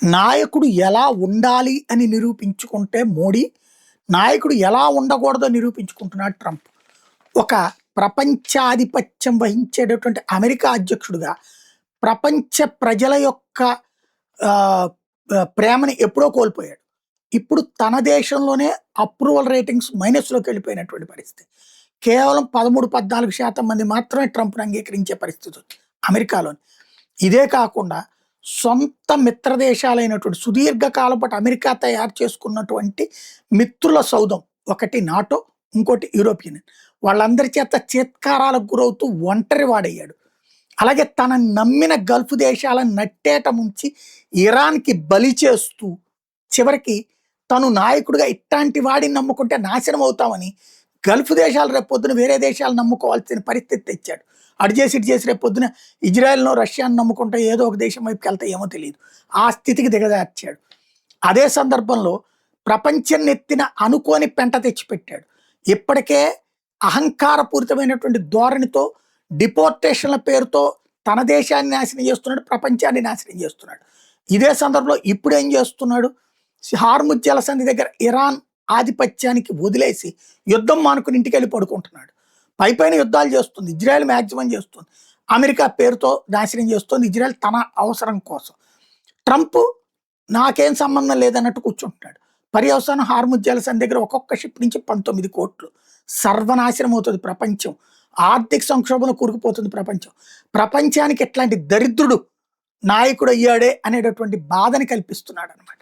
నాయకుడు ఎలా ఉండాలి అని నిరూపించుకుంటే మోడీ, నాయకుడు ఎలా ఉండకూడదో నిరూపించుకుంటున్నాడు ట్రంప్. ఒక ప్రపంచాధిపత్యం వహించేటటువంటి అమెరికా అధ్యక్షుడిగా ప్రపంచ ప్రజల యొక్క ఆహ్, ప్రేమని ఎప్పుడో కోల్పోయాడు. ఇప్పుడు తన దేశంలోనే అప్రూవల్ రేటింగ్స్ మైనస్‌లోకి వెళ్ళిపోయినటువంటి పరిస్థితి. కేవలం 13, 14% మంది మాత్రమే ట్రంప్‌ని అంగీకరించే పరిస్థితి ఉంది అమెరికాలోని. ఇదే కాకుండా సొంత మిత్ర దేశాలైనటువంటి సుదీర్ఘ కాలం పాటు అమెరికా తయారు చేసుకున్నటువంటి మిత్రుల సౌధం, ఒకటి నాటో, ఇంకోటి యూరోపియన్ యూనియన్. వాళ్ళందరి చేత చీత్కారాలకు గురవుతూ ఒంటరి వాడయ్యాడు. అలాగే తన నమ్మిన గల్ఫ్ దేశాలను నట్టేట ముంచి ఇరాన్‌కి బలి చేస్తూ చివరికి తను నాయకుడిగా ఇట్టాంటి వాడిని నమ్ముకుంటే నాశనం అవుతామని గల్ఫ్ దేశాలు రేపొద్దున వేరే దేశాలు నమ్ముకోవాల్సిన పరిస్థితి తెచ్చాడు. అటు చేసి ఇటు చేసి రేపొద్దున ఇజ్రాయెల్‌నో, రష్యాను నమ్ముకుంటే ఏదో ఒక దేశం వైపుకి వెళ్తాయేమో తెలీదు. ఆ స్థితికి దిగజార్చాడు. అదే సందర్భంలో ప్రపంచం నెత్తిన అనుకోని పెంట తెచ్చిపెట్టాడు. ఇప్పటికే అహంకారపూరితమైనటువంటి ధోరణితో డిపోర్టేషన్ల పేరుతో తన దేశాన్ని నాశనం చేస్తున్నాడు, ప్రపంచాన్ని నాశనం చేస్తున్నాడు. ఇదే సందర్భంలో ఇప్పుడేం చేస్తున్నాడు? హార్ముజ్ జలసంధి దగ్గర ఇరాన్ ఆధిపత్యానికి వదిలేసి యుద్ధం మానుకుని ఇంటికెళ్ళి పడుకుంటున్నాడు. పైపైన యుద్ధాలు చేస్తుంది, ఇజ్రాయెల్ మ్యాక్సిమం చేస్తుంది, అమెరికా పేరుతో నాశనం చేస్తుంది ఇజ్రాయెల్ తన అవసరం కోసం. ట్రంప్ నాకేం సంబంధం లేదన్నట్టు కూర్చుంటున్నాడు. పర్యవసానం హార్ముజ్ జలసంధి దగ్గర ఒక్కొక్క షిప్ నుంచి 19 కోట్లు. సర్వనాశనం అవుతుంది ప్రపంచం. ఆర్థిక సంక్షోభంలో కూరుకుపోతుంది ప్రపంచం. ప్రపంచానికి ఎట్లాంటి దరిద్రుడు నాయకుడు అయ్యాడే అనేటటువంటి బాధని కల్పిస్తున్నాడు అనమాట.